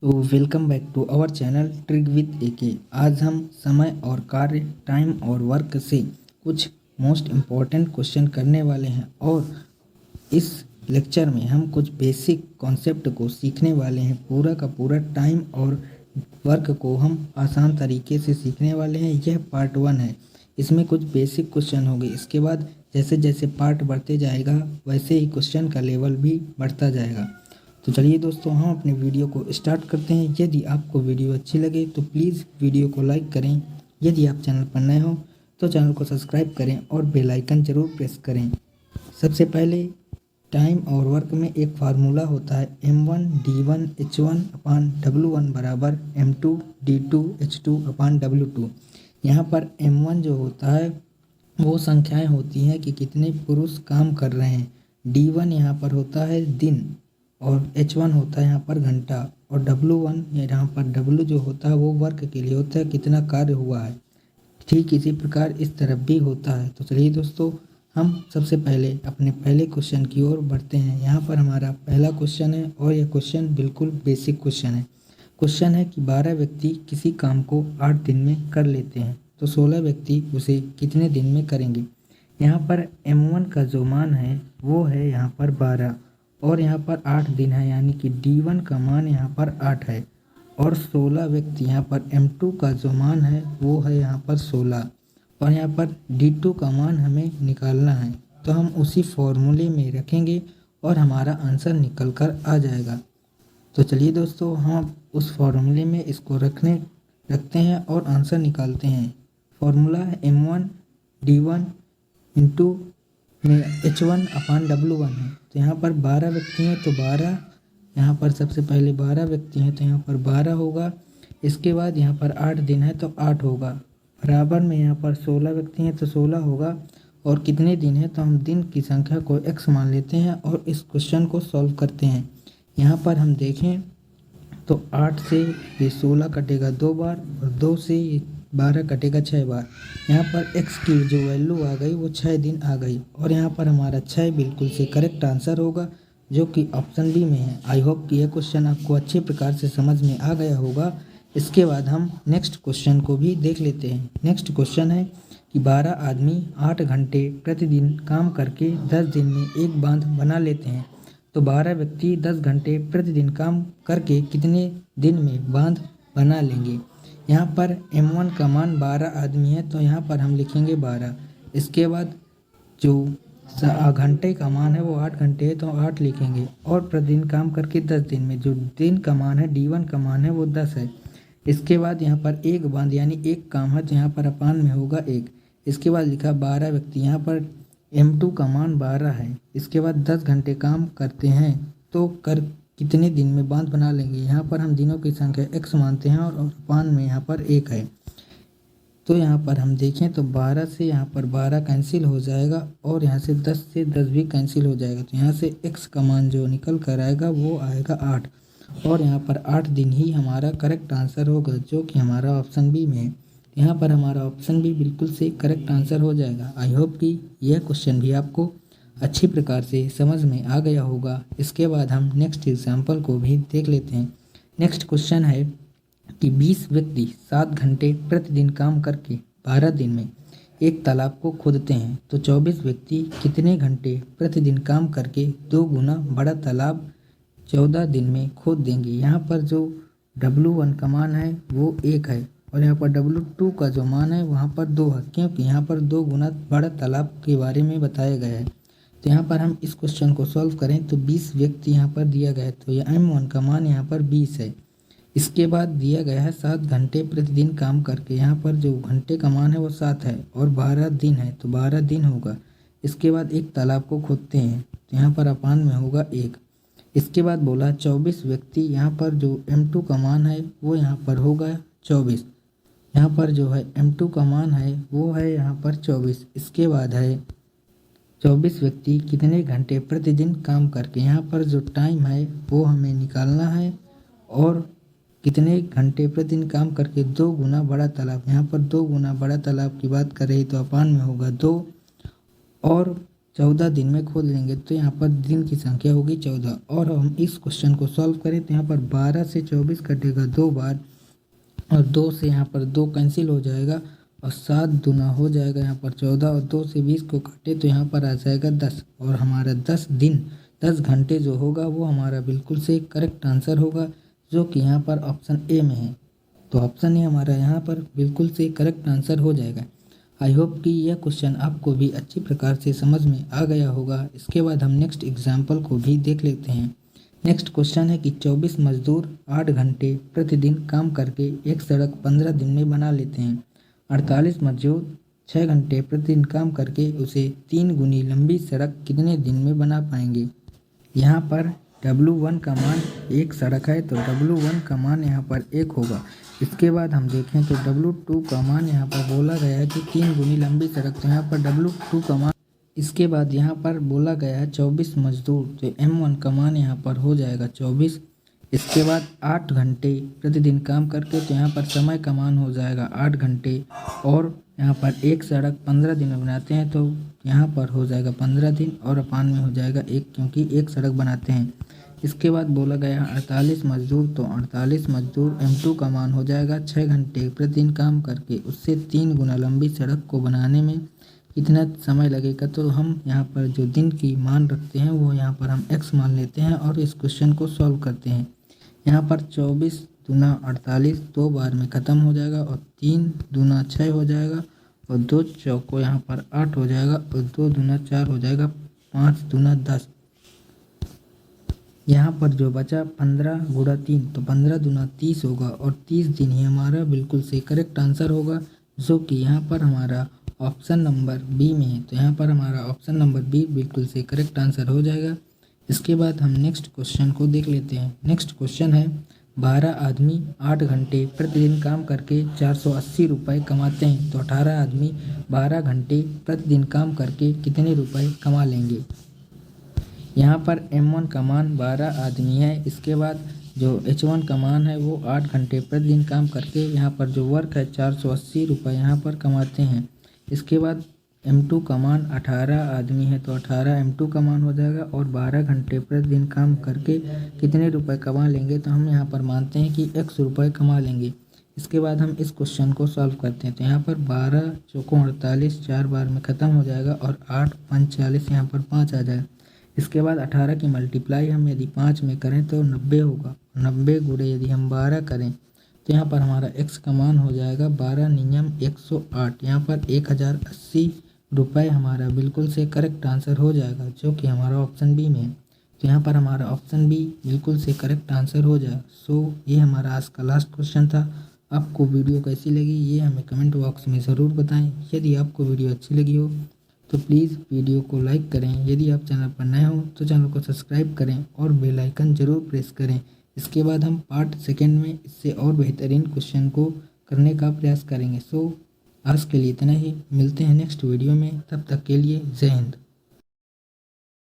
तो welcome back to our channel trick with AK. आज हम समय और कार्य, टाइम और वर्क से कुछ मोस्ट इम्पॉर्टेंट क्वेश्चन करने वाले हैं और इस लेक्चर में हम कुछ बेसिक कॉन्सेप्ट को सीखने वाले हैं। पूरा का पूरा टाइम और वर्क को हम आसान तरीके से सीखने वाले हैं। यह पार्ट 1 है। इसमें कुछ बेसिक क्वेश्चन होंगे। इसके बाद जैसे जैसे पार्ट बढ़ते जाएगा वैसे ही क्वेश्चन का लेवल भी बढ़ता जाएगा। तो चलिए दोस्तों, हम अपने वीडियो को स्टार्ट करते हैं। यदि आपको वीडियो अच्छी लगे तो प्लीज़ वीडियो को लाइक करें। यदि आप चैनल पर नए हो तो चैनल को सब्सक्राइब करें और बेल आइकन जरूर प्रेस करें। सबसे पहले टाइम और वर्क में एक फार्मूला होता है M1D1H1/W1 बराबर M2D2H2/W2। यहाँ पर M1 जो होता है वो संख्याएं होती हैं कि कितने पुरुष काम कर रहे हैं। D1 यहाँ पर होता है दिन और H1 होता है यहाँ पर घंटा और W1 यहाँ पर W जो होता है वो वर्क के लिए होता है, कितना कार्य हुआ है। ठीक इसी प्रकार इस तरफ भी होता है। तो चलिए दोस्तों, हम सबसे पहले अपने पहले क्वेश्चन की ओर बढ़ते हैं। यहाँ पर हमारा पहला क्वेश्चन है और यह क्वेश्चन बिल्कुल बेसिक क्वेश्चन है। क्वेश्चन है कि 12 व्यक्ति किसी काम को 8 दिन में कर लेते हैं तो 16 व्यक्ति उसे कितने दिन में करेंगे। यहाँ पर M1 का जो मान है वो है यहाँ पर 12 और यहाँ पर 8 दिन है, यानी कि D1 का मान यहाँ पर 8 है और 16 व्यक्ति। यहाँ पर M2 का जो मान है वो है यहाँ पर 16 और यहाँ पर D2 का मान हमें निकालना है। तो हम उसी फॉर्मूले में रखेंगे और हमारा आंसर निकल कर आ जाएगा। तो चलिए दोस्तों, हम उस फॉर्मूले में इसको रखते हैं और आंसर निकालते हैं। फॉर्मूला है M1D1 इंटू में H1/W1 है। तो यहाँ पर 12 व्यक्ति हैं तो 12, यहाँ पर सबसे पहले 12 व्यक्ति हैं तो यहाँ पर 12 होगा। इसके बाद यहाँ पर 8 दिन है तो 8 होगा। बराबर में यहाँ पर 16 व्यक्ति हैं तो 16 होगा और कितने दिन हैं तो हम दिन की संख्या को x मान लेते हैं और इस क्वेश्चन को सॉल्व करते हैं। यहाँ पर हम देखें तो 8 से ये 16 कटेगा 2 बार और 2 से ये 12 कटेगा 6 बार। यहाँ पर x की जो वैल्यू आ गई वो 6 दिन आ गई और यहाँ पर हमारा 6 बिल्कुल से करेक्ट आंसर होगा, जो कि ऑप्शन बी में है। आई होप कि यह क्वेश्चन आपको अच्छे प्रकार से समझ में आ गया होगा। इसके बाद हम नेक्स्ट क्वेश्चन को भी देख लेते हैं। नेक्स्ट क्वेश्चन है कि 12 आदमी 8 घंटे प्रतिदिन काम करके 10 दिन में एक बांध बना लेते हैं तो 12 व्यक्ति 10 घंटे प्रतिदिन काम करके कितने दिन में बांध बना लेंगे। यहाँ पर M1 का मान 12 आदमी है तो यहाँ पर हम लिखेंगे 12। इसके बाद जो घंटे का मान है वो 8 घंटे है तो 8 लिखेंगे और प्रतिदिन काम करके 10 दिन में जो दिन का मान है D1 का मान है वो 10 है। इसके बाद यहाँ पर एक बांध यानी एक काम है तो यहाँ पर अपान में होगा 1। इसके बाद लिखा 12 व्यक्ति, यहाँ पर M2 का मान 12 है। इसके बाद 10 घंटे काम करते हैं तो कितने दिन में बांध बना लेंगे। यहाँ पर हम दिनों की संख्या x मानते हैं और अपान में यहाँ पर 1 है। तो यहाँ पर हम देखें तो 12 से यहाँ पर 12 कैंसिल हो जाएगा और यहाँ से 10 से 10 भी कैंसिल हो जाएगा। तो यहाँ से x का मान जो निकल कर आएगा वो आएगा 8 और यहाँ पर 8 दिन ही हमारा करेक्ट आंसर होगा, जो कि हमारा ऑप्शन बी में है। यहाँ पर हमारा ऑप्शन बी बिल्कुल से करेक्ट आंसर हो जाएगा। आई होप कि यह क्वेश्चन भी आपको अच्छी प्रकार से समझ में आ गया होगा। इसके बाद हम नेक्स्ट एग्जाम्पल को भी देख लेते हैं। नेक्स्ट क्वेश्चन है कि 20 व्यक्ति 7 घंटे प्रतिदिन काम करके 12 दिन में एक तालाब को खोदते हैं तो 24 व्यक्ति कितने घंटे प्रतिदिन काम करके 2 गुना बड़ा तालाब 14 दिन में खोद देंगे। यहाँ पर जो W1 का मान है वो 1 है और यहाँ पर W2 का जो मान है वहाँ पर 2 है, क्योंकि यहाँ पर 2 गुना बड़ा तालाब के बारे में बताया गया है। तो यहाँ पर हम इस क्वेश्चन को सॉल्व करें तो 20 व्यक्ति यहाँ पर दिया गया है तो यह M1 का मान यहाँ पर 20 है। इसके बाद दिया गया है 7 घंटे प्रतिदिन काम करके, यहाँ पर जो घंटे का मान है वो 7 है और 12 दिन है तो 12 दिन होगा। इसके बाद एक तालाब को खोदते हैं तो यहाँ पर अपान में होगा 1। इसके बाद बोला 24 व्यक्ति, यहाँ पर जो M2 का मान है वो यहाँ पर होगा 24। यहाँ पर जो है M2 का मान है वो है यहाँ पर 24। इसके बाद है 24 व्यक्ति कितने घंटे प्रतिदिन काम करके, यहाँ पर जो टाइम है वो हमें निकालना है और कितने घंटे प्रतिदिन काम करके 2 गुना बड़ा तालाब। यहाँ पर 2 गुना बड़ा तालाब की बात कर रही तो अपान में होगा 2 और 14 दिन में खोद लेंगे तो यहाँ पर दिन की संख्या होगी 14। और हम इस क्वेश्चन को सॉल्व करें तो यहाँ पर 12 से 24 कटेगा 2 बार और 2 से यहाँ पर 2 कैंसिल हो जाएगा और 7 दूना हो जाएगा यहाँ पर 14 और 2 से 20 को काटे तो यहाँ पर आ जाएगा 10 और हमारा 10 दिन 10 घंटे जो होगा वो हमारा बिल्कुल से करेक्ट आंसर होगा, जो कि यहाँ पर ऑप्शन ए में है। तो ऑप्शन ए हमारा यहाँ पर बिल्कुल से करेक्ट आंसर हो जाएगा। आई होप कि यह क्वेश्चन आपको भी अच्छी प्रकार से समझ में आ गया होगा। इसके बाद हम नेक्स्ट एग्जाम्पल को भी देख लेते हैं। नेक्स्ट क्वेश्चन है कि 24 मजदूर 8 घंटे प्रतिदिन काम करके एक सड़क 15 दिन में बना लेते हैं। 48 मजदूर 6 घंटे प्रतिदिन काम करके उसे 3 गुनी लंबी सड़क कितने दिन में बना पाएंगे। यहाँ पर W1 का मान एक सड़क है तो W1 का मान यहाँ पर 1 होगा। इसके बाद हम देखें तो W2 का मान यहाँ पर बोला गया है कि 3 गुनी लंबी सड़क, तो यहाँ पर W2 का मान। इसके बाद यहाँ पर बोला गया है 24 मजदूर, तो M1 का मान यहाँ पर हो जाएगा 24। इसके बाद 8 घंटे प्रतिदिन काम करके, तो यहाँ पर समय का मान हो जाएगा 8 घंटे और यहाँ पर एक सड़क 15 दिन में बनाते हैं तो यहाँ पर हो जाएगा 15 दिन और अपान में हो जाएगा 1, क्योंकि एक सड़क बनाते हैं। इसके बाद बोला गया 48 मजदूर, तो 48 मजदूर M2 का मान हो जाएगा 6 घंटे प्रतिदिन काम करके उससे 3 गुना लंबी सड़क को बनाने में कितना समय लगेगा। तो हम यहाँ पर जो दिन की मान रखते हैं वो यहाँ पर हम x मान लेते हैं और इस क्वेश्चन को सॉल्व करते हैं। यहाँ पर 24 दूना 48 2 बार में ख़त्म हो जाएगा और 3 दूना 6 हो जाएगा और 2 चौको यहाँ पर 8 हो जाएगा और 2 दूना 4 हो जाएगा, 5 दूना 10। यहाँ पर जो बचा 15 गुणा 3, तो 15 दूना 30 होगा और 30 दिन ही हमारा बिल्कुल से करेक्ट आंसर होगा, जो कि यहाँ पर हमारा ऑप्शन नंबर बी में है। तो यहाँ पर हमारा ऑप्शन नंबर बी बिल्कुल से करेक्ट आंसर हो जाएगा। इसके बाद हम नेक्स्ट क्वेश्चन को देख लेते हैं। नेक्स्ट क्वेश्चन है 12 आदमी 8 घंटे प्रतिदिन काम करके 480 रुपये कमाते हैं, तो 18 आदमी 12 घंटे प्रतिदिन काम करके कितने रुपए कमा लेंगे। यहाँ पर M1 का मान 12 आदमी है। इसके बाद जो H1 का मान है वो 8 घंटे प्रतिदिन काम करके यहाँ पर जो वर्क है 480 रुपये यहाँ पर कमाते हैं। इसके बाद M2 का मान 18 आदमी है, तो 18 M2 का मान हो जाएगा और 12 घंटे प्रतिदिन काम करके कितने रुपए कमा लेंगे, तो हम यहाँ पर मानते हैं कि x रुपये कमा लेंगे। इसके बाद हम इस क्वेश्चन को सॉल्व करते हैं। तो यहाँ पर 12 चौकों 48 4 बार में ख़त्म हो जाएगा और 8 5 40 यहाँ पर 5 आ जाएगा। इसके बाद 18 की मल्टीप्लाई हम यदि 5 में करें तो 90 होगा। 90 गुणे यदि हम 12 करें तो यहाँ पर हमारा x का मान हो जाएगा 12 नियम 108, यहाँ पर 1080 रुपये हमारा बिल्कुल से करेक्ट आंसर हो जाएगा, जो कि हमारा ऑप्शन बी में है। तो यहाँ पर हमारा ऑप्शन बी बिल्कुल से करेक्ट आंसर हो जाएगा। सो ये हमारा आज का लास्ट क्वेश्चन था। आपको वीडियो कैसी लगी ये हमें कमेंट बॉक्स में ज़रूर बताएं। यदि आपको वीडियो अच्छी लगी हो तो प्लीज़ वीडियो को लाइक करें। यदि आप चैनल पर नए हो तो चैनल को सब्सक्राइब करें और बेल आइकन ज़रूर प्रेस करें। इसके बाद हम पार्ट सेकंड में इससे और बेहतरीन क्वेश्चन को करने का प्रयास करेंगे। सो आज के लिए इतना ही, मिलते हैं नेक्स्ट वीडियो में। तब तक के लिए जय हिंद।